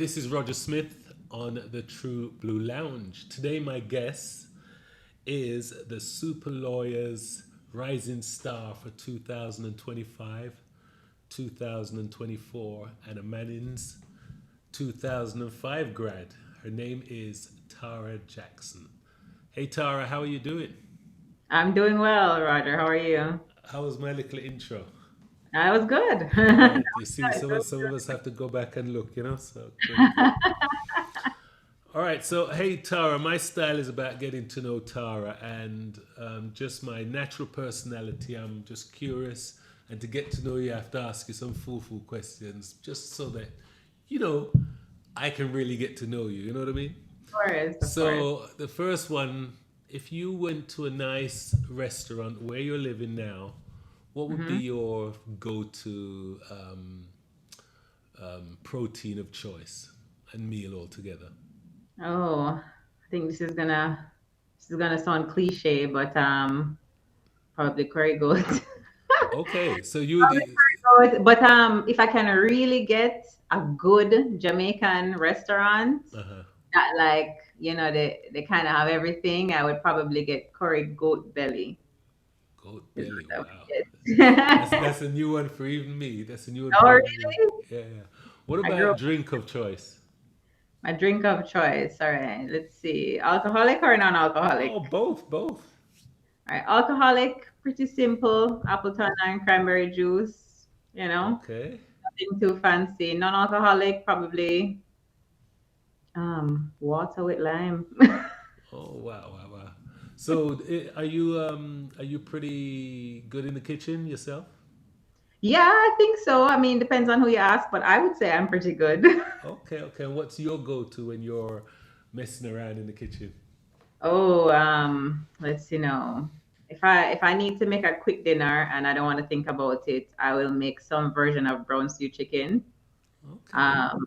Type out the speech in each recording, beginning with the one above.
this is Roger Smith on the True Blue Lounge. Today, my guest is the Super Lawyers Rising Star for 2025, 2024, and a Mannings 2005 grad. Her name is Tara Jackson. Hey, Tara, how are you doing? I'm doing well, Roger. How are you? How was my little intro? I was good. All right, you see, some of us have to go back and look, you know. So good, good. All right, so hey Tara, my style is about getting to know Tara and just my natural personality. I'm just curious, and to get to know you, I have to ask you some fool questions, just so that you know I can really get to know you. You know what I mean? Of course, of course. So the first one, if you went to a nice restaurant where you're living now, what would be hmm your go-to protein of choice and meal altogether? Oh, I think this is gonna sound cliche, but probably curry goat. Okay, so you Probably would. curry goat. But if I can really get a good Jamaican restaurant Uh-huh. that they kind of have everything, I would probably get curry goat belly. Goat Is belly. what I Wow. would get. That's a new one for even me. That's a new one for Oh, even me. really? Yeah, yeah. What I grew about up drink of choice? my drink of choice. All right, let's see. Alcoholic or non-alcoholic? Oh, both, both. All right, alcoholic, pretty simple. Appleton and cranberry juice. Okay. Nothing too fancy. Non-alcoholic, probably water with lime. Oh, wow, wow, wow. So, are you pretty good in the kitchen yourself? Yeah, I think so. I mean, depends on who you ask, but I would say I'm pretty good. Okay, okay. And what's your go-to when you're messing around in the kitchen? Oh, let's see now. If I need to make a quick dinner and I don't want to think about it, I will make some version of brown stew chicken. Okay. Um,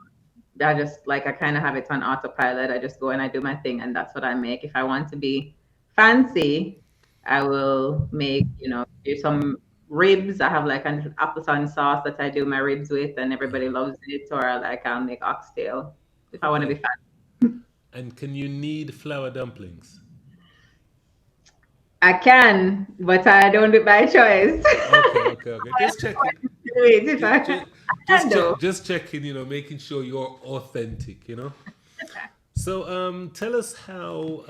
I kind of have it on autopilot. I just go and I do my thing, and that's what I make. If I want to be fancy, I will make do some ribs. I have like an appleton sauce that I do my ribs with, and everybody Uh-huh. loves it. Or like I'll make oxtail if I want to be Okay. fancy. And can you knead flour dumplings? I can, but I don't do it by choice. Okay, okay, okay. Just checking. Wait, if Just, I just, can though. just checking. Making sure you're authentic. So, tell us how.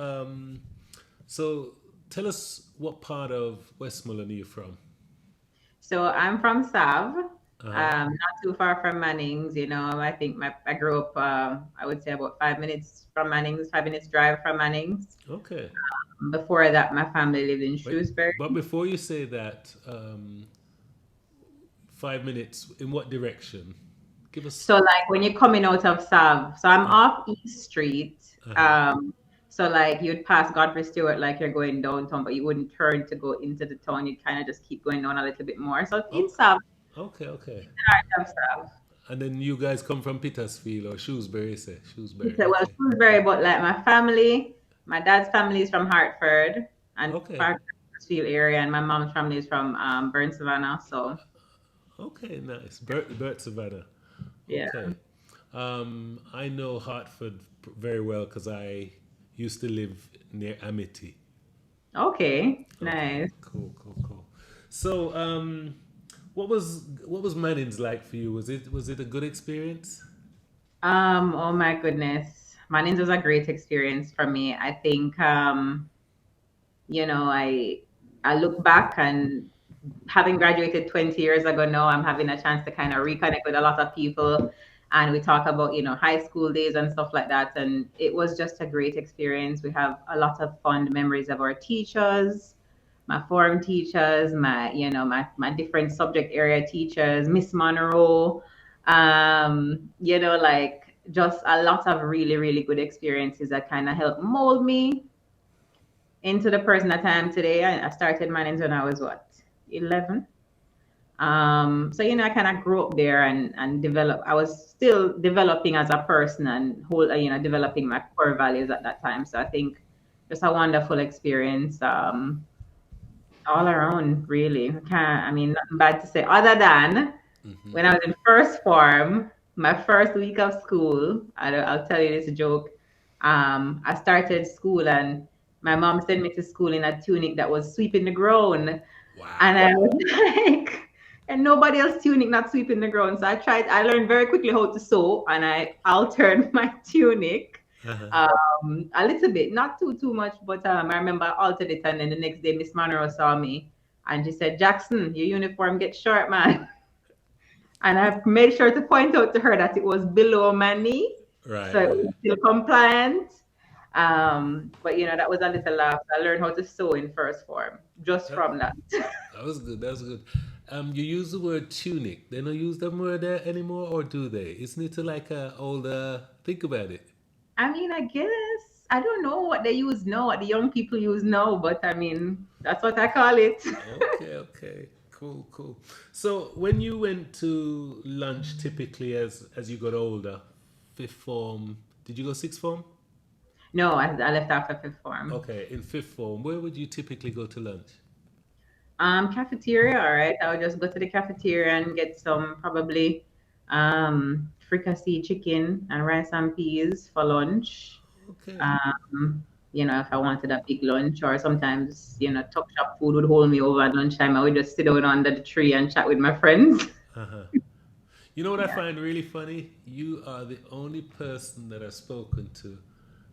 So, tell us what part of Westmoreland are you from? So I'm from Sav, Uh huh. not too far from Mannings. I think I grew up. I would say about 5 minutes from Mannings, 5 minutes drive from Mannings. Okay. Before that, my family lived in Wait, Shrewsbury. but before you say that, 5 minutes in what direction? Give us. So like when you're coming out of Sav, so I'm Uh off East Street. huh. So like you'd pass Godfrey Stewart like you're going downtown, but you wouldn't turn to go into the town. You'd kind of just keep going down a little bit more. So in Okay. Sav, Okay. Okay. of Sav. And then you guys come from Petersfield or Shrewsbury, you say? Shrewsbury. So, well, Okay. Shrewsbury, but like my dad's family is from Hartford and Okay. Parkfield area, and my mom's family is from Burn Savannah. So Okay. Nice. Bert Savannah. yeah. Okay. I know Hartford very well because I used to live near Amity. Okay. Okay. Nice. Cool. Cool. Cool. So, what was Mannings like for you? Was it a good experience? Oh my goodness. Mannings was a great experience for me. I think you know, I look back and having graduated 20 years ago now, I'm having a chance to kind of reconnect with a lot of people. And we talk about, high school days and stuff like that. And it was just a great experience. We have a lot of fond memories of our teachers, my form teachers, my different subject area teachers, Miss Monroe, like just a lot of really, really good experiences that kind of helped mold me into the person that I am today. I started Mannings when I was what, 11? So I kind of grew up there and develop. I was still developing as a person and developing my core values at that time. So I think just a wonderful experience all around, really. I mean, nothing bad to say other than Hmm. when I was in first form. my first week of school, I'll tell you this joke. I started school and my mom sent me to school in a tunic that was sweeping the ground. And I Wow. was like, and nobody else tunic not sweeping the ground. So I learned very quickly how to sew and I altered my tunic Uh-huh. a little bit, not too much, but I remember I altered it and then the next day Miss Monroe saw me and she said, Jackson, your uniform gets short, man. And I made sure to point out to her that it was below my knee, so Right, it right. was still compliant. But that was a little laugh. I learned how to sew in first form just That, from that. that was good. That was good. You use the word tunic. They don't use that word there anymore, or do they? Isn't it like a older? Think about it. I mean, I guess I don't know what they use now, what the young people use now, but I mean, that's what I call it. Okay, okay, cool, cool. So when you went to lunch, typically as you got older, fifth form, did you go sixth form? No, I left after fifth form. Okay, in fifth form, where would you typically go to lunch? Cafeteria, all right. I would just go to the cafeteria and get some probably fricassee chicken and rice and peas for lunch. Okay. If I wanted a big lunch, or sometimes, Tuck Shop food would hold me over at lunchtime. I would just sit down under the tree and chat with my friends. Uh-huh. You know what I Yeah. find really funny? You are the only person that I've spoken to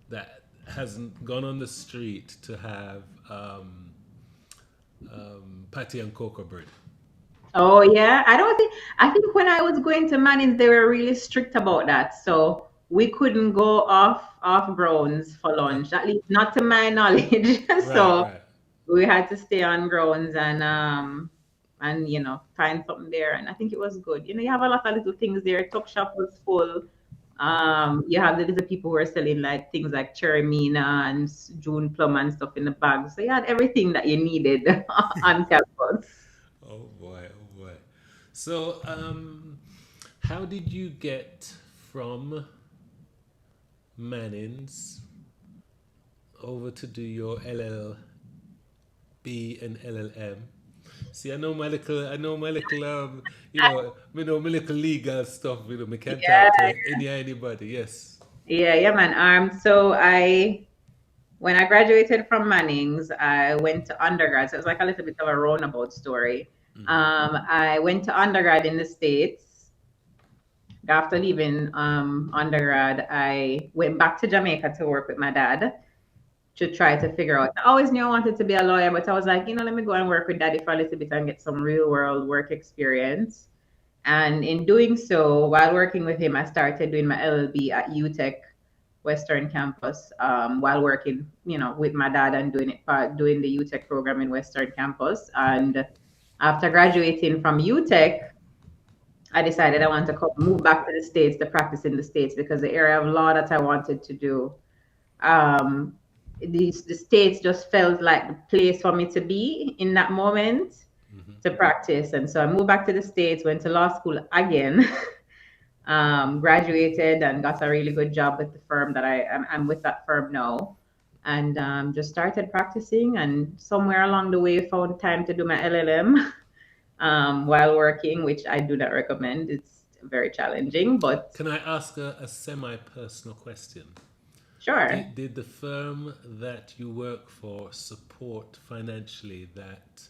that hasn't gone on the street to have patty and cocoa bread. Oh yeah. I think when I was going to Mannings, they were really strict about that. So we couldn't go off grounds for Uh, lunch, at least not to my knowledge. right, So right. we had to stay on grounds and find something there. And I think it was good. You have a lot of little things there. Tuck Shop was full. You have the little people who are selling like things like cherry mina and June plum and stuff in the bag. So you had everything that you needed on campus. Oh boy, oh boy. So, how did you get from Mannings over to do your LLB and LLM? See, I know my little, my little legal stuff. I can't talk Yeah, to anybody. Yes. yeah, man. When I graduated from Mannings, I went to undergrad. So it was like a little bit of a roundabout story. I went to undergrad in the States. After leaving undergrad, I went back to Jamaica to work with my dad to try to figure out. I always knew I wanted to be a lawyer, but I was like, let me go and work with daddy for a little bit and get some real world work experience. And in doing so, while working with him, I started doing my LLB at UTech Western Campus while working, with my dad and doing the UTech program in Western Campus. And after graduating from UTech, I decided I want to move back to the States to practice in the States because the area of law that I wanted to do, um, the States just felt like the place for me to be in that moment to practice. And so I moved back to the States, went to law school again, graduated and got a really good job with the firm that I'm with that firm now. And just started practicing and somewhere along the way found time to do my LLM while working, which I do not recommend. It's very challenging, but Can I ask a semi-personal question? sure. Did the firm that you work for support financially that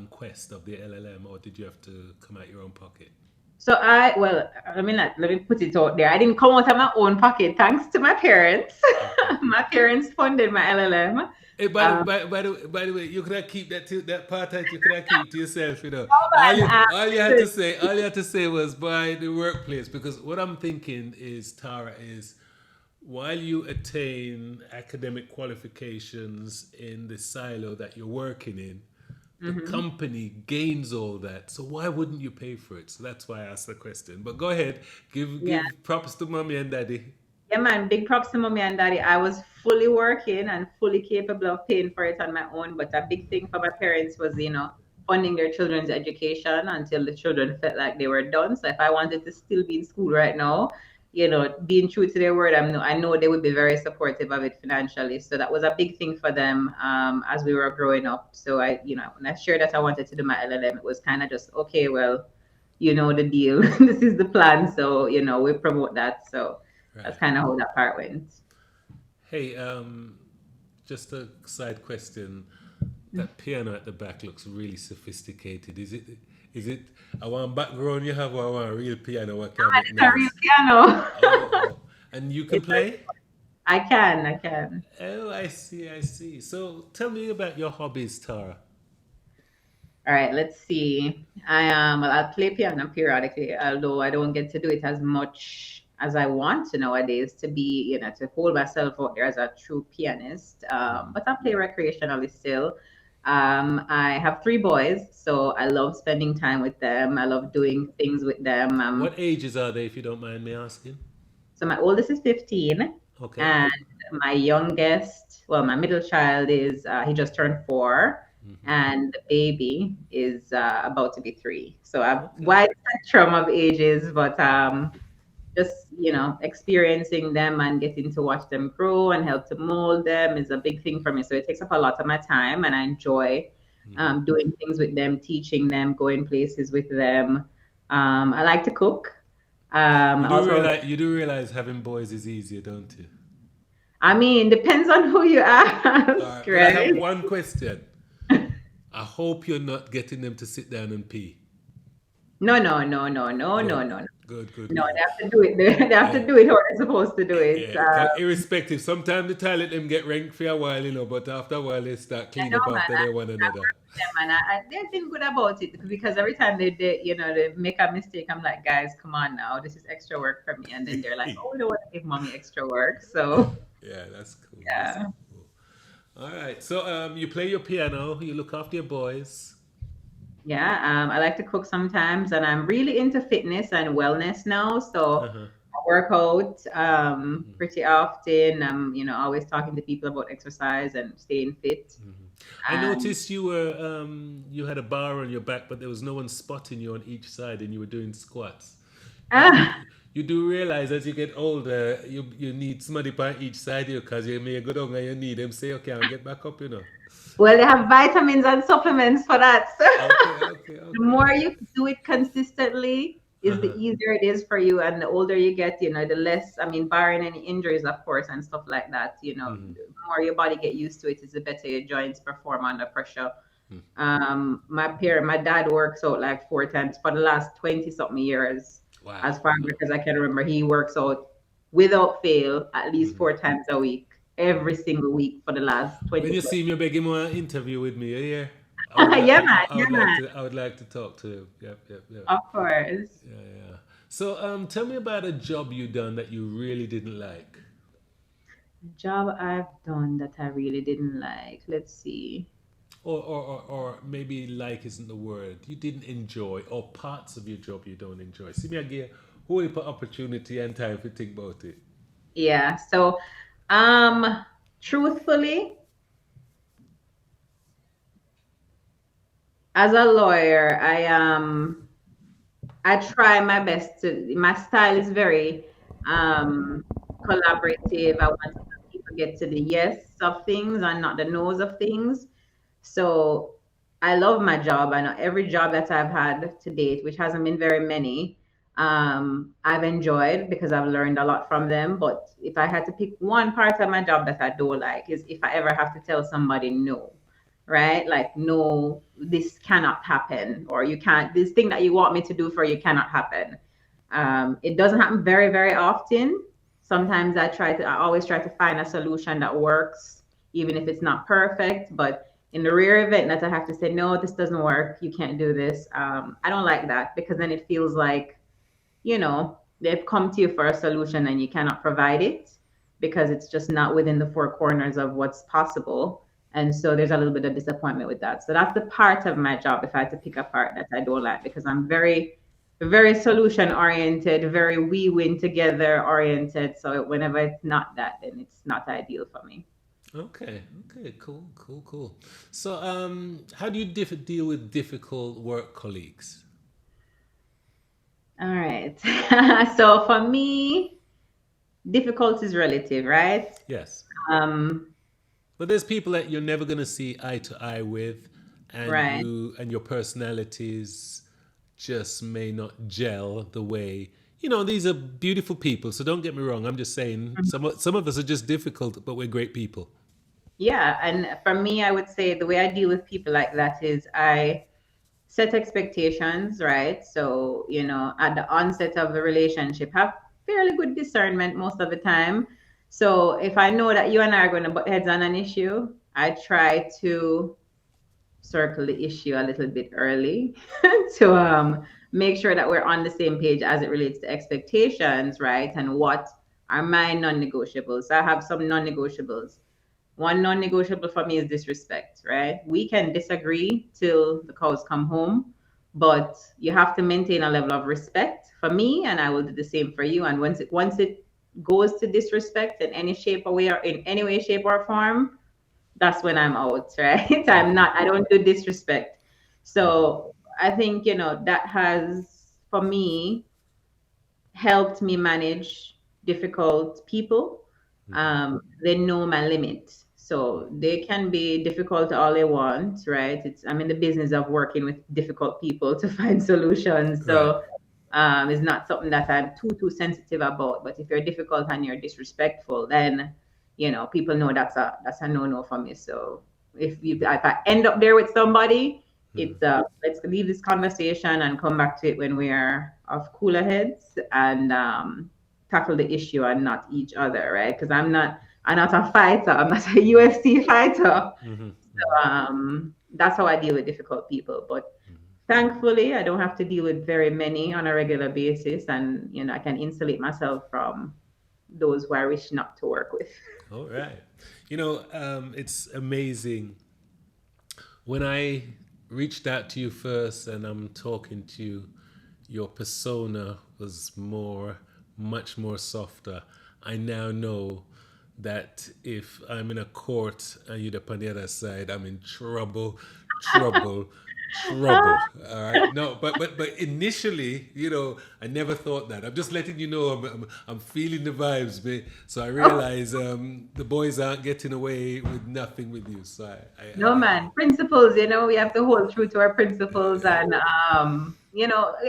quest of the LLM, or did you have to come out your own pocket? So let me put it out there. I didn't come out of my own pocket, thanks to my parents. Okay. My parents funded my LLM. Hey, Um, by the way, you could have keep that part that you could have keep to yourself. and, All you had to say was by the workplace. Because what I'm thinking is, Tara, is while you attain academic qualifications in the silo that you're working in, the mhm. company gains all that. So why wouldn't you pay for it? So that's why I asked the question. But go ahead, Yeah. give props to mommy and daddy. Yeah, man. Big props to mommy and daddy. I was fully working and fully capable of paying for it on my own. But a big thing for my parents was, funding their children's education until the children felt like they were done. So if I wanted to still be in school right now, being true to their word, I know they would be very supportive of it financially. So that was a big thing for them as we were growing up. So when I shared that I wanted to do my LLM, it was kind of just, okay, well, you know the deal. This is the plan. So, we promote that. So that's Right. kind of how that part went. Hey, just a side question. That piano at the back looks really sophisticated. Is it a one background you have or a one real piano what can And make it's a real noise? piano. Oh, and you can It's a, play? I can. Oh, I see, I see. So tell me about your hobbies, Tara. All right, let's see. Well, I'll play piano periodically, although I don't get to do it as much as I want to nowadays to be, to hold myself out there as a true pianist. But I play recreationally still. I have three boys, so I love spending time with them. I love doing things with them. What ages are they, if you don't mind me asking? So my oldest is 15, Okay. and my youngest, well, my middle child is he just turned 4, and the baby is about to be 3. So a Okay. wide spectrum of ages, but just experiencing them and getting to watch them grow and help to mold them is a big thing for me. So it takes up a lot of my time, and I enjoy doing things with them, teaching them, going places with them. I like to cook. Also, You do realize having boys is easier, don't you? I mean, depends on who you All ask, right, but I have right? one question. I hope you're not getting them to sit down and pee. No, no, no, no, no, no, Good, no, no. good, good, No, good. they have to do it. They have Yeah, to do it how they're supposed to do it. yeah. 'Cause irrespective, sometimes the toilet them get rank for a while, but after a while they start I clean know, up man. after they one I another. work with them, and they've been good about it because every time they make a mistake, I'm like, guys, come on now, this is extra work for me, and then they're like, oh, we don't want to give mommy extra work, so Yeah, that's cool. That's yeah. cool. All right. So you play your piano, you look after your boys. Yeah, I like to cook sometimes, and I'm really into fitness and wellness now. So Uh-huh. I work out pretty often. I'm, always talking to people about exercise and staying fit. I And noticed you had a bar on your back, but there was no one spotting you on each side, and you were doing squats. You do ah, you do realize as you get older, you need somebody by each side of you because you may go down and you need them say, okay, I'll get back up. well, they have vitamins and supplements for that. So Okay, okay, the okay. more you do it consistently, is the Uh-huh. easier it is for you, and the older you get, the less. I mean, barring any injuries, of course, and stuff like that. The more your body get used to it, is the better your joints perform under pressure. My dad works out like 4 times for the last 20 something years, as Wow. far back as I can remember. He works out without fail at least 4 times a week, every single week for the last When 20 you plus. see me, I beg him an interview with me. Yeah, Yeah, man. Yeah, man. I would like to talk to him. Yep, yep, yep. Of course. Yeah, yeah. So, tell me about a job you done that you really didn't like, Job I've done that I really didn't like. Let's see. or maybe like isn't the word you didn't enjoy, or parts of your job you don't enjoy. See me again. Whole heap of opportunity and time to think about it. Yeah. So, um, truthfully, as a lawyer, I try my best to. My style is very collaborative. I want people get to the yes of things and not the no's of things. So I love my job. I know every job that I've had to date, which hasn't been very many, I've enjoyed because I've learned a lot from them. But if I had to pick one part of my job that I don't like, is if I ever have to tell somebody no, right? Like, no, this cannot happen, or you can't, this thing that you want me to do for you cannot happen. It doesn't happen very, very often. Sometimes I always try to find a solution that works, even if it's not perfect. But in the rare event that I have to say, no, this doesn't work, you can't do this, I don't like that because then it feels like, they've come to you for a solution and you cannot provide it because it's just not within the four corners of what's possible. And so there's a little bit of disappointment with that. So that's the part of my job, if I had to pick a part that I don't like, because I'm very, very solution oriented, very we win together oriented. So whenever it's not that, then it's not ideal for me. Okay, okay, cool, cool, cool. So, how do you deal with difficult work colleagues? All right. So for me, difficult is relative, right? Yes. Um, But there's people that you're never going to see eye to eye with, and right. your personalities just may not gel the way, these are beautiful people, so don't get me wrong. I'm just saying some of us are just difficult, but we're great people. Yeah, and for me, I would say the way I deal with people like that is I set expectations, right? So, at the onset of the relationship, have fairly good discernment most of the time. So, if I know that you and I are going to butt heads on an issue, I try to circle the issue a little bit early to make sure that we're on the same page as it relates to expectations, right? And what are my non-negotiables. So I have some non-negotiables. One non-negotiable for me is disrespect, right? We can disagree till the cows come home, but you have to maintain a level of respect for me, and I will do the same for you. And once it goes to disrespect in any shape or way or in any way, shape, or form, that's when I'm out, right? I don't do disrespect. So I think, that has, for me, helped me manage difficult people. They know my limit. So they can be difficult all they want, right? I'm in the business of working with difficult people to find solutions. Right. So it's not something that I'm too sensitive about. But if you're difficult and you're disrespectful, then people know that's a no for me. So if I end up there with somebody, it's let's leave this conversation and come back to it when we are of cooler heads and tackle the issue and not each other, right? Because I'm not a fighter. I'm not a UFC fighter. That's how I deal with difficult people. But thankfully, I don't have to deal with very many on a regular basis, and I can insulate myself from those who I wish not to work with. All right. It's amazing. When I reached out to you first and I'm talking to you, your persona was much more softer. I now know that if I'm in a court and you're up on the other side, I'm in trouble, trouble, trouble. All right. No, but initially, I never thought that. I'm just letting you know I'm feeling the vibes, man. So I realize the boys aren't getting away with nothing with you. So No, man. Principles, we have to hold true to our principles and, I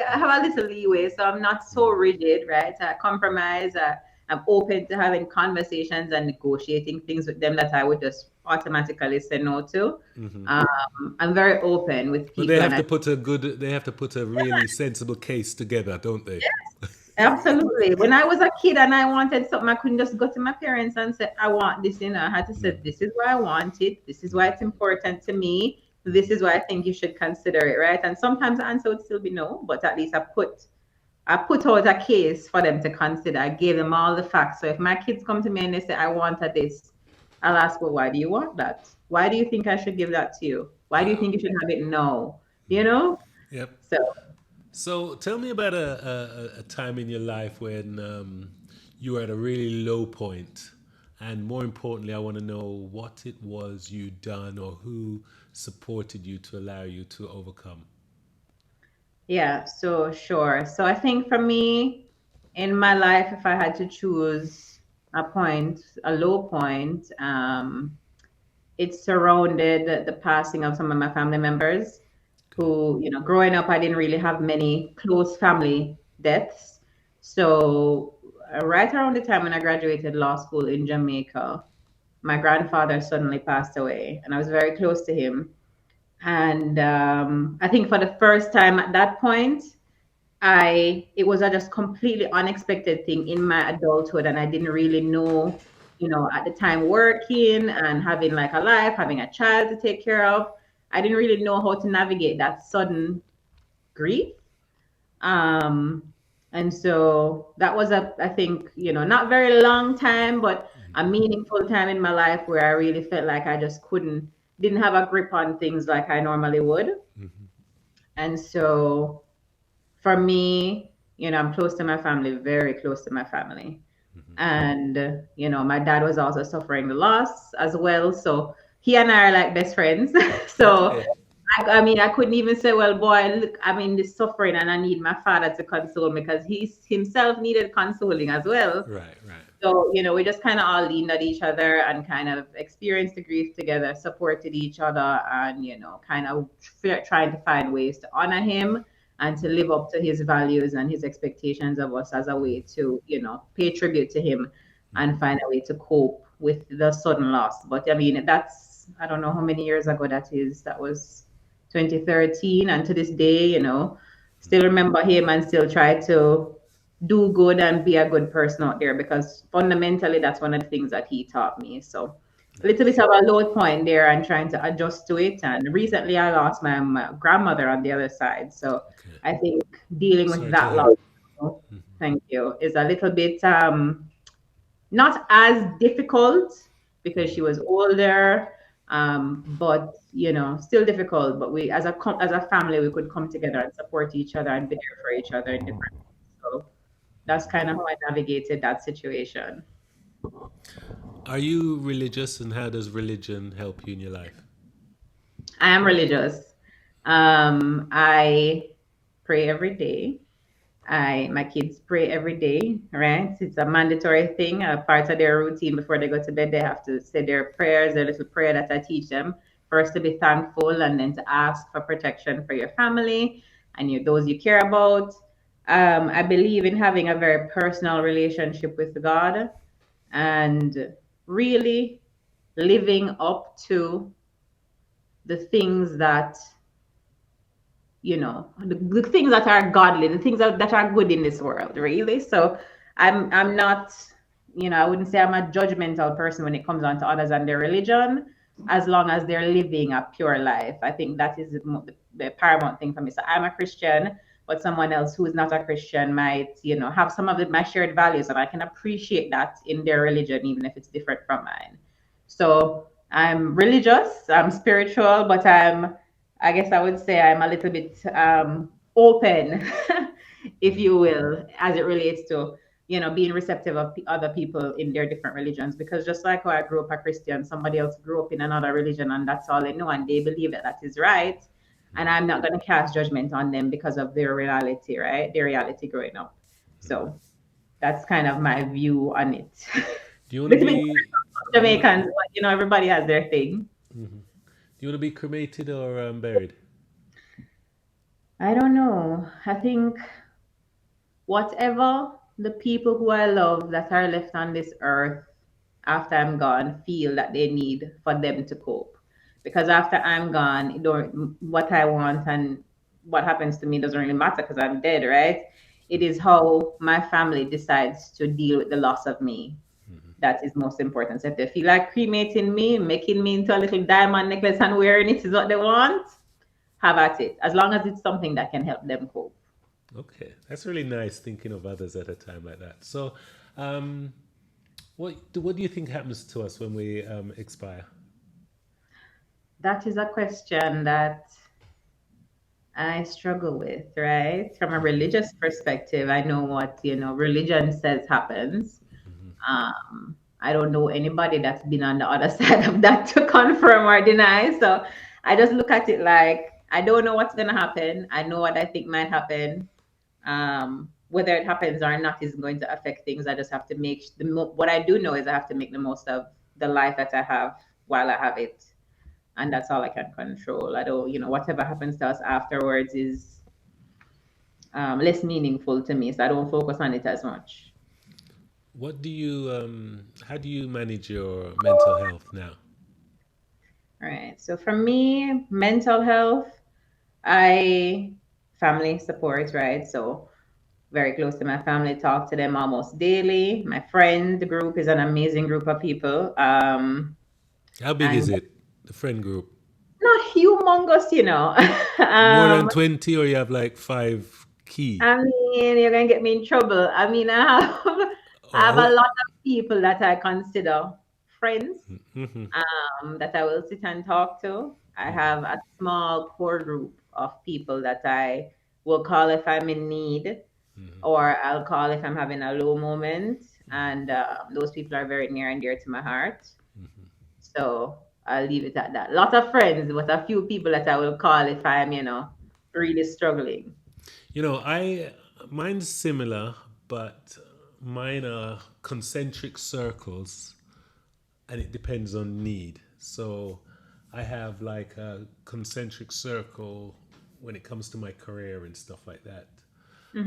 have a little leeway. So I'm not so rigid, right? I compromise. I'm open to having conversations and negotiating things with them that I would just automatically say no to. I'm very open with But they people, have and to put a really sensible case together, don't they? absolutely. When I was a kid and I wanted something, I couldn't just go to my parents and say, I want this, I had to say, this is why I want it. This is why it's important to me. This is why I think you should consider it, right? And sometimes the answer would still be no, but at least I put out a case for them to consider. I gave them all the facts. So if my kids come to me and they say, I wanted this, I'll ask, well, why do you want that? Why do you think I should give that to you? Why do you Wow. think you should have it? No, you know? Yep. So So tell me about a time in your life when you were at a really low point, and more importantly, I want to know what it was you done or who supported you to allow you to overcome. yeah, so sure. So I think for me in my life, if I had to choose a low point, it surrounded the passing of some of my family members Okay. who, growing up, I didn't really have many close family deaths. So right around the time when I graduated law school in Jamaica, my grandfather suddenly passed away, and I was very close to him. And I think for the first time at that point, it was a just completely unexpected thing in my adulthood, and I didn't really know, at the time working and having like a life, having a child to take care of, I didn't really know how to navigate that sudden grief. Um, and so that was I think, not very long time, but a meaningful time in my life where I really felt like I just didn't have a grip on things like I normally would. And so for me, I'm close to my family, very close to my family. And, my dad was also suffering the loss as well. So he and I are like best friends. So, Okay. I mean, I couldn't even say, well, boy, look, I'm in this suffering and I need my father to console me because he himself needed consoling as well. Right. Right. So, we just kind of all leaned at each other and kind of experienced the grief together, supported each other, and, kind of trying to find ways to honor him and to live up to his values and his expectations of us as a way to, pay tribute to him and find a way to cope with the sudden loss. But I mean, that's, I don't know how many years ago that is. That was 2013. And to this day, still remember him and still try to do good and be a good person out there, because fundamentally that's one of the things that he taught me. So a little bit Nice. of a low point there and trying to adjust to it. And recently I lost my grandmother on the other side. So Okay. I think dealing with Sorry to that hear. loss, thank you, is a little bit not as difficult because she was older, but still difficult. But we, as a family, we could come together and support each other and be there for each other in different ways. So that's kind of how I navigated that situation. Are you religious, and how does religion help you in your life? I am religious. I pray every day. My kids pray every day, right? It's a mandatory thing, a part of their routine before they go to bed. They have to say their prayers, their little prayer that I teach them. First to be thankful, and then to ask for protection for your family and those you care about. I believe in having a very personal relationship with God and really living up to the things that the things that are godly, the things that are good in this world, really. So I'm not, I wouldn't say I'm a judgmental person when it comes on to others and their religion, as long as they're living a pure life. I think that is the paramount thing for me. So I'm a Christian, but someone else who is not a Christian might, have some of my shared values, and I can appreciate that in their religion, even if it's different from mine. So I'm religious, I'm spiritual, but I guess I would say I'm a little bit open, if you will, as it relates to, being receptive of other people in their different religions. Because just like how I grew up a Christian, somebody else grew up in another religion and that's all they know, and they believe that that is right. And I'm not going to cast judgment on them because of their reality, right? Their reality growing up. So that's kind of my view on it. Do you want to Little bit be? Do you want? Jamaicans, but everybody has their thing. Do you want to be cremated or buried? I don't know. I think whatever the people who I love that are left on this earth after I'm gone feel that they need for them to cope. Because after I'm gone, what I want and what happens to me doesn't really matter because I'm dead, right? It is how my family decides to deal with the loss of me that is most important. So if they feel like cremating me, making me into a little diamond necklace and wearing it is what they want, have at it. As long as it's something that can help them cope. Okay, that's really nice thinking of others at a time like that. So, um, what do you think happens to us when we expire? That is a question that I struggle with, right? From a religious perspective, I know what, religion says happens. I don't know anybody that's been on the other side of that to confirm or deny. So I just look at it like I don't know what's gonna happen. I know what I think might happen. Whether it happens or not isn't going to affect things. I just have to what I do know is I have to make the most of the life that I have while I have it, and that's all I can control. I don't, whatever happens to us afterwards is less meaningful to me, so I don't focus on it as much. How do you manage your mental health now? All right. So for me, mental health, I family support, right? So very close to my family, talk to them almost daily. My friend group is an amazing group of people. How big is And it? The friend group? not humongous, More than um, 20, or you have like five key? I mean, you're gonna get me in trouble. I mean, I have a Oh, lot of people that I consider friends, mm-hmm, that I will sit and talk to. I have a small core group of people that I will call if I'm in need, or I'll call if I'm having a low moment. And those people are very near and dear to my heart. So I'll leave it at that. Lot of friends, but a few people that I will call if I'm, really struggling. You know, I mine's similar, but mine are concentric circles, and it depends on need. So I have like a concentric circle when it comes to my career and stuff like that.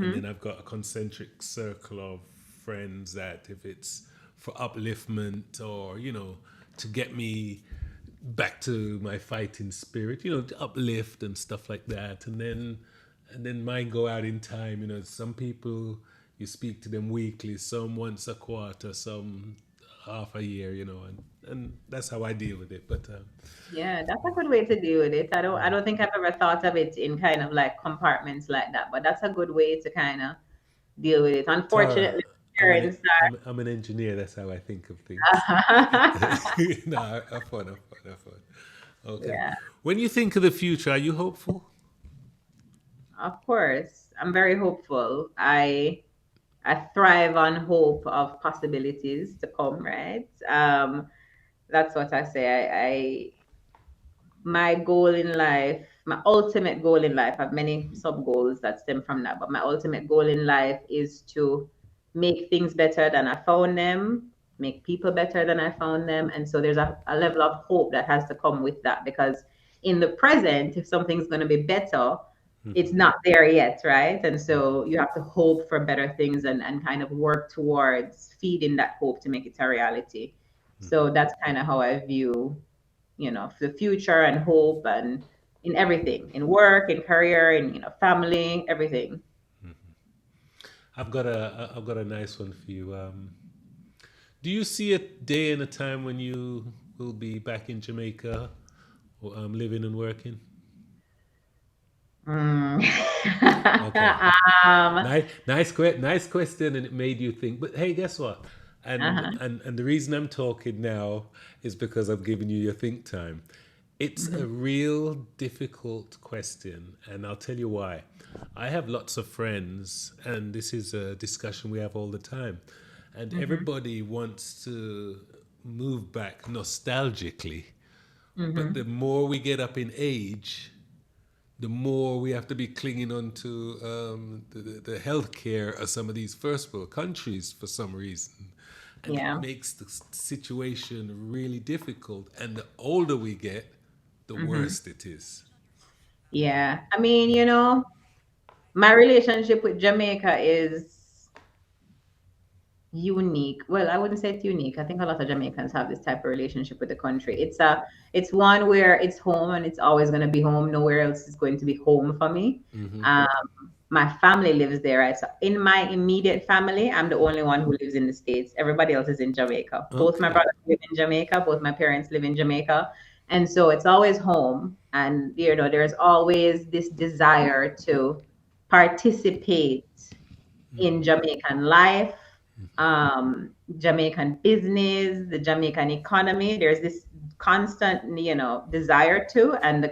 And then Mm-hmm. I've got a concentric circle of friends that if it's for upliftment or, to get me back to my fighting spirit, to uplift and stuff like that. And then mine go out in time. Some people you speak to them weekly, some once a quarter, some half a year, and that's how I deal with it. But Yeah, that's a good way to deal with it. I don't think I've ever thought of it in kind of like compartments like that, but that's a good way to kind of deal with it. Tara, Unfortunately, I'm an parents I'm an engineer. That's how I think of things. are. No, have fun, have fun, have fun. Okay. Yeah, When you think of the future, are you hopeful? of course. I'm very hopeful. I thrive on hope of possibilities to come, right? That's what I say. My goal in life, my ultimate goal in life, I have many sub goals that stem from that, but my ultimate goal in life is to make things better than I found them, make people better than I found them. And so there's a level of hope that has to come with that because in the present, if something's going to be better, it's not there yet, right? And so you have to hope for better things and kind of work towards feeding that hope to make it a reality. So that's kind of how I view the future and hope and in everything, in work, in career, in family, everything. I've got a nice one for you. Do you see a day and a time when you will be back in Jamaica, or living and working? Mm. Okay. um, Nice question, and it made you think. But hey, guess what? And uh-huh. and and the reason I'm talking now is because I've given you your think time. It's a Mhm, real difficult question, and I'll tell you why. I have lots of friends, and this is a discussion we have all the time, and mhm, everybody wants to move back nostalgically. But the mhm. more we get up in age, the more we have to be clinging on to the healthcare of some of these first world countries for some reason. And it Yeah. makes the situation really difficult. And the older we get, the Mhm. worse it is. Yeah. I mean, my relationship with Jamaica is unique. Well, I wouldn't say it's unique. I think a lot of Jamaicans have this type of relationship with the country. It's one where it's home and it's always going to be home. Nowhere else is going to be home for me. Um, my family lives there, right? So in my immediate family, I'm the only one who lives in the States. Everybody else is in Jamaica. Both my Okay. brothers live in Jamaica, both my parents live in Jamaica. And so it's always home. And there's always this desire to participate in Jamaican life, Jamaican business, the Jamaican economy. There's this constant, desire to, and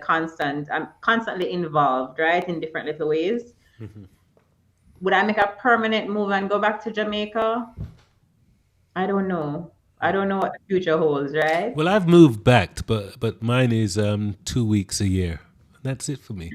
I'm constantly involved, right, in different little ways. Would I make a permanent move and go back to Jamaica? I don't know. I don't know what the future holds, right? Well, I've moved back, but mine is 2 weeks a year. That's it for me.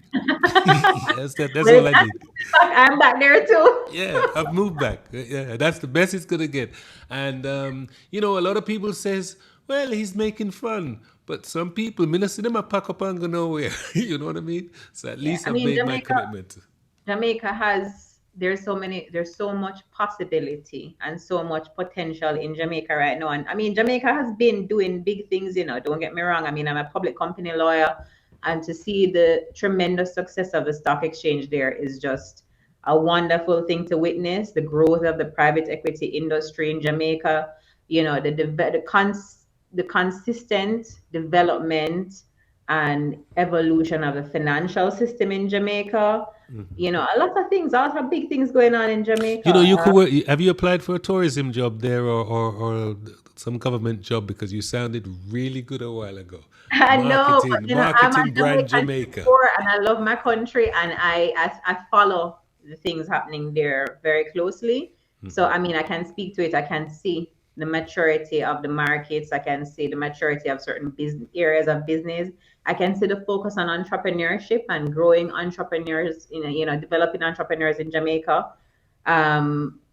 That's Well, if all I that's need. back, I'm back there too. Yeah, I've moved back. Yeah, that's the best it's gonna get. And a lot of people says, "Well, he's making fun," but some people, me not see them a pack up and go nowhere. You know what I mean? So at Yeah, least I I've mean, made my commitment. Jamaica there's so much possibility and so much potential in Jamaica right now. And I mean, Jamaica has been doing big things, don't get me wrong. I mean, I'm a public company lawyer, and to see the tremendous success of the stock exchange there is just a wonderful thing to witness. The growth of the private equity industry in Jamaica, the consistent development and evolution of the financial system in Jamaica. A lot of things, a lot of big things going on in Jamaica. You could work. Have you applied for a tourism job there, or some government job, because you sounded really good a while ago? I know, but I'm a Marketing brand Jamaican Jamaica. before, and I love my country, and I follow the things happening there very closely. So I mean, I can speak to it. I can see the maturity of the markets. I can see the maturity of certain business areas of business. I can see the focus on entrepreneurship and growing entrepreneurs, developing entrepreneurs in Jamaica.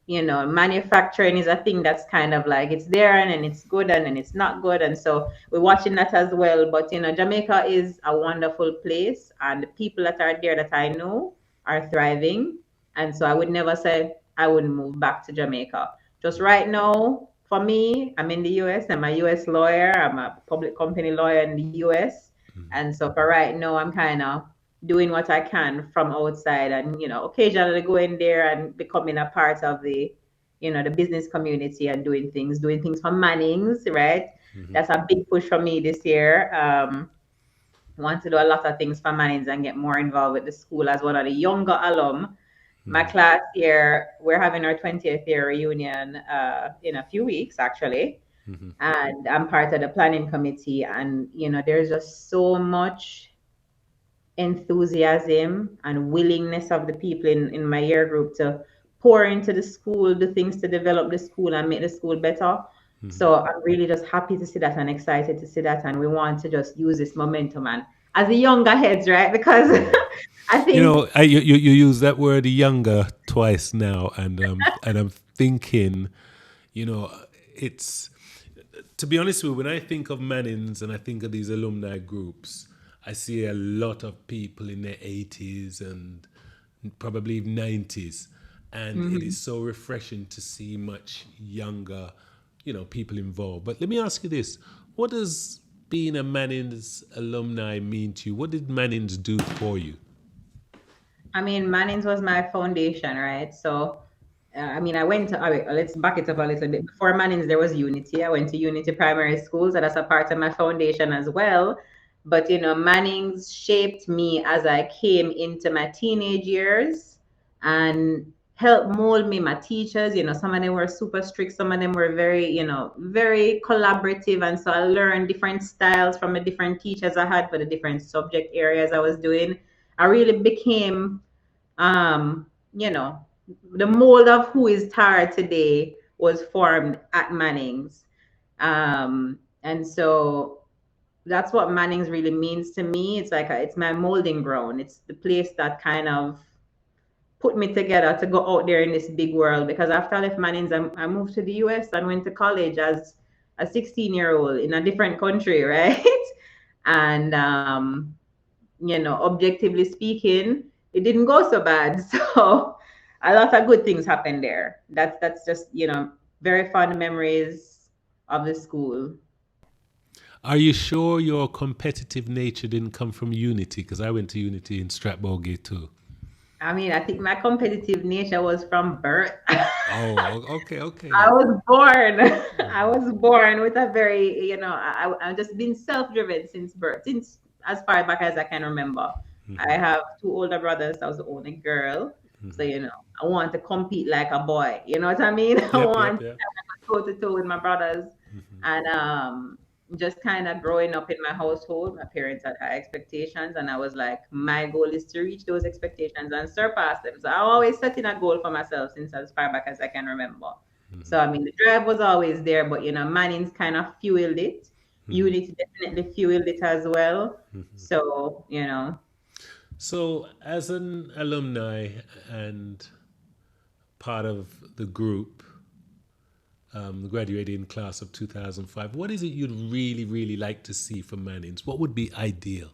manufacturing is a thing that's kind of like it's there and then it's good and then it's not good. And so we're watching that as well. But, Jamaica is a wonderful place and the people that are there that I know are thriving. And so I would never say I wouldn't move back to Jamaica. Just right now, for me, I'm in the US. I'm a US lawyer. I'm a public company lawyer in the US. And so for right now, I'm kind of doing what I can from outside and, occasionally going there and becoming a part of the business community and doing things for Mannings, right? Hmm. That's a big push for me this year. Want to do a lot of things for Mannings and get more involved with the school as one of the younger alum. My Hmm. class here, we're having our 20th year reunion in a few weeks, actually. Hmm. And I'm part of the planning committee. And, there's just so much enthusiasm and willingness of the people in my year group to pour into the school, do things to develop the school and make the school better. Hmm. So I'm really just happy to see that and excited to see that. And we want to just use this momentum and as the younger heads, right? Because I think You use that word younger twice now, and I'm thinking, you know, it's to be honest with you, when I think of Mannings and I think of these alumni groups, I see a lot of people in their 80s and probably 90s, and it is mhm. so refreshing to see much younger, people involved. But let me ask you this: what does being a Mannings alumni mean to you? What did Mannings do for you? I mean, Mannings was my foundation, right? So, I mean, I went to, let's back it up a little bit. Before Mannings, there was Unity. I went to Unity Primary School, so that's a part of my foundation as well. But, Mannings shaped me as I came into my teenage years and helped mold me. My teachers, some of them were super strict, some of them were very, very collaborative. And so I learned different styles from the different teachers I had for the different subject areas I was doing. I really became um, you know, the mold of who is Tara today was formed at Mannings. And so that's what Mannings really means to me. It's like it's my molding ground. It's the place that kind of put me together to go out there in this big world. Because after I left Mannings, I moved to the US and went to college as a 16-year-old in a different country, right? And objectively speaking, it didn't go so bad. So a lot of good things happened there. That's just, very fond memories of the school. Are you sure your competitive nature didn't come from Unity? Because I went to Unity in Stratbourne too. I mean, I think my competitive nature was from birth. Oh, okay, I okay. was born. I was born with a very, I've just been self-driven since birth, since as far back as I can remember. I have two older brothers. I was the only girl. So, I want to compete like a boy. You know what I mean? I Yep, want yep, to yep. go to toe with my brothers. And just kind of growing up in my household, my parents had high expectations. And I was like, my goal is to reach those expectations and surpass them. So I always setting a goal for myself since as far back as I can remember. So I mean, the drive was always there, but Manning's kind of fueled it. Unity definitely fueled it as well. So So, as an alumni and part of the group, the graduating class of 2005, what is it you'd really, really like to see from Mannings? What would be ideal?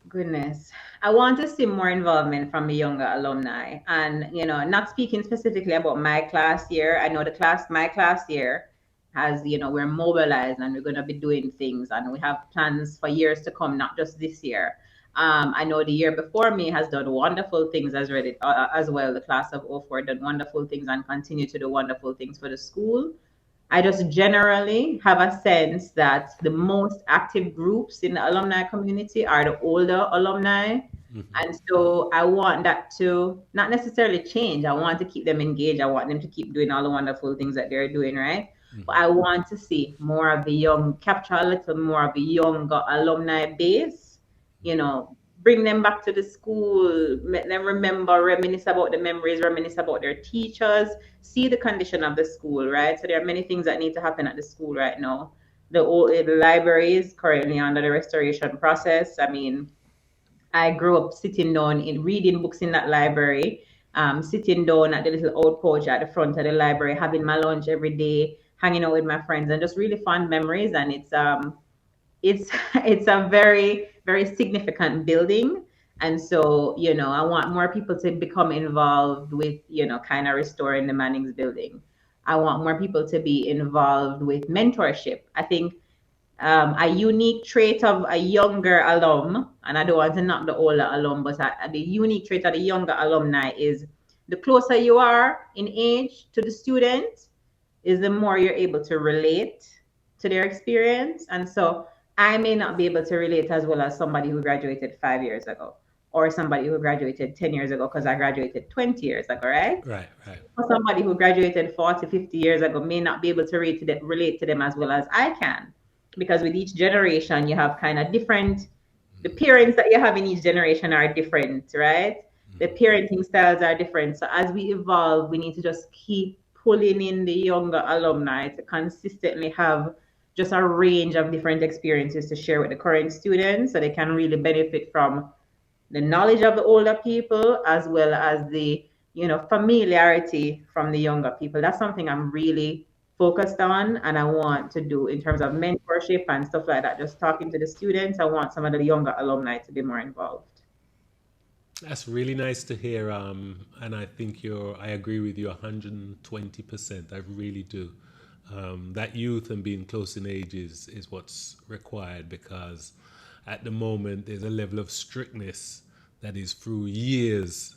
goodness, I want to see more involvement from the younger alumni, and not speaking specifically about my class year. I know my class year has, we're mobilized and we're going to be doing things, and we have plans for years to come, not just this year. I know the year before me has done wonderful things as well. The class of '04 done wonderful things and continue to do wonderful things for the school. I just generally have a sense that the most active groups in the alumni community are the older alumni. And so I want that to not necessarily change. I want to keep them engaged. I want them to keep doing all the wonderful things that they're doing, right? But I want to see more of the young, capture a little more of the younger alumni base, bring them back to the school, make them remember, reminisce about the memories, reminisce about their teachers, see the condition of the school, right? So there are many things that need to happen at the school right now. The library is currently under the restoration process. I mean, I grew up sitting down in reading books in that library. sitting down at the little old porch at the front of the library, having my lunch every day, hanging out with my friends, and just really fond memories. And it's it's a very very significant building, and so I want more people to become involved with kind of restoring the Mannings building. I want more people to be involved with mentorship. I think a unique trait of a younger alum, and I don't want to knock the older alum, but the unique trait of the younger alumni is the closer you are in age to the student, is the more you're able to relate to their experience. And so I may not be able to relate as well as somebody who graduated 5 years ago or somebody who graduated 10 years ago because I graduated 20 years ago, right? Right, right. For somebody who graduated 40, 50 years ago may not be able to relate to them as well as I can. Because with each generation, you have kind of different, the parents that you have in each generation are different, right? The parenting styles are different. So as we evolve, we need to just keep pulling in the younger alumni to consistently have just a range of different experiences to share with the current students so they can really benefit from the knowledge of the older people as well as the familiarity from the younger people. That's something I'm really focused on and I want to do in terms of mentorship and stuff like that. Just talking to the students, I want some of the younger alumni to be more involved. That's really nice to hear. And I think I agree with you 120%. I really do. That youth and being close in age is what's required because at the moment there's a level of strictness that is through years,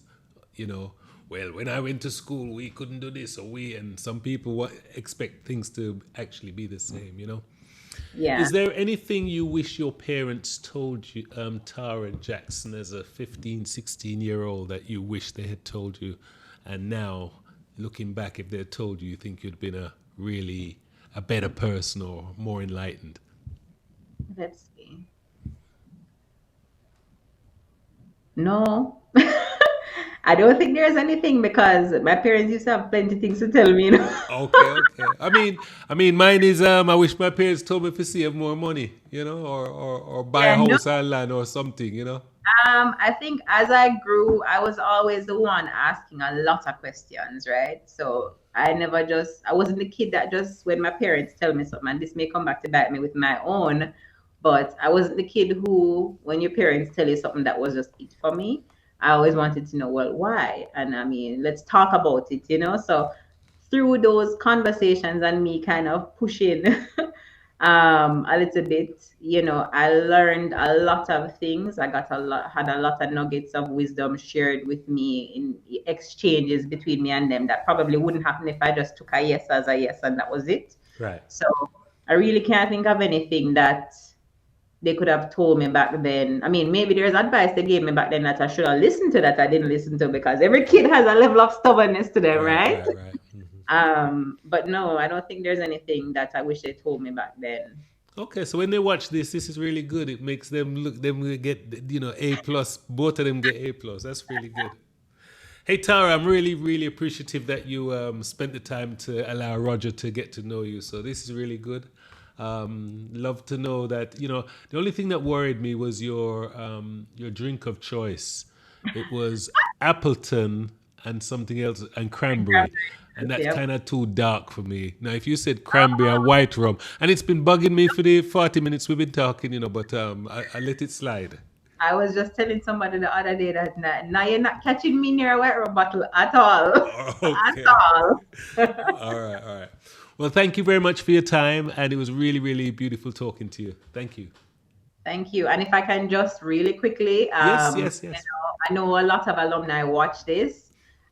you know. Well, when I went to school, we couldn't do this, and some people expect things to actually be the same, you know. Yeah. Is there anything you wish your parents told you, Tara Jackson, as a 15, 16-year old that you wish they had told you? And now, looking back, if they had told you, you think you'd been a better person or more enlightened? Let's see. No. I don't think there's anything because my parents used to have plenty of things to tell me. Okay, okay. I mean, mine is I wish my parents told me to save more money, or buy a Yeah, no. house and land or something. I think as I grew, I was always the one asking a lot of questions, right? So I wasn't the kid that just when my parents tell me something, and this may come back to bite me with my own, but I wasn't the kid who, when your parents tell you something, that was just it for me. I always wanted to know, well, why? And I mean, let's talk about it. So through those conversations and me kind of pushing a little bit, I learned a lot of things. Had a lot of nuggets of wisdom shared with me in exchanges between me and them that probably wouldn't happen if I just took a yes as a yes and that was it. Right. So I really can't think of anything that they could have told me back then. I mean, maybe there's advice they gave me back then that I should have listened to that I didn't listen to because every kid has a level of stubbornness to them, Right, right? right, right. But no, I don't think there's anything that I wish they told me back then. Okay, so when they watch this is really good. It makes them look them get A plus. Both of them get A plus. That's really good. Hey Tara, I'm really really appreciative that you spent the time to allow Roger to get to know you. So this is really good. Love to know that the only thing that worried me was your drink of choice. It was Appleton and something else and cranberry. And that's Yep. kind of too dark for me. Now, if you said cranberry and white rum, and it's been bugging me for the 40 minutes we've been talking, but I let it slide. I was just telling somebody the other day that now you're not catching me near a white rum bottle at all. At Okay. all. All right. All right. Well, thank you very much for your time. And it was really, really beautiful talking to you. Thank you. Thank you. And if I can just really quickly, Yes, yes, yes. I know a lot of alumni watch this.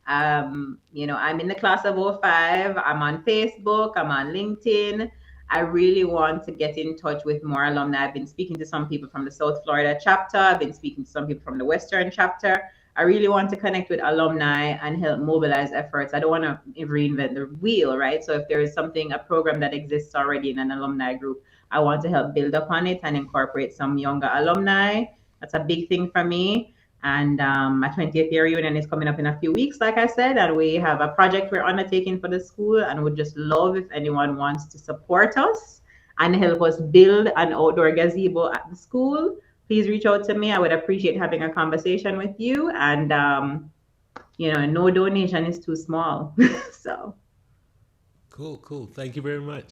I'm in the class of '05. I'm on Facebook, I'm on LinkedIn. I really want to get in touch with more alumni. I've been speaking to some people from the South Florida chapter. I've been speaking to some people from the Western chapter. I really want to connect with alumni and help mobilize efforts. I don't want to reinvent the wheel, right? So if there is a program that exists already in an alumni group, I want to help build upon it and incorporate some younger alumni. That's a big thing for me. And my 20th year reunion is coming up in a few weeks, like I said, and we have a project we're undertaking for the school and would just love if anyone wants to support us and help us build an outdoor gazebo at the school. Please reach out to me. I would appreciate having a conversation with you. And No donation is too small. So Cool, cool. Thank you very much.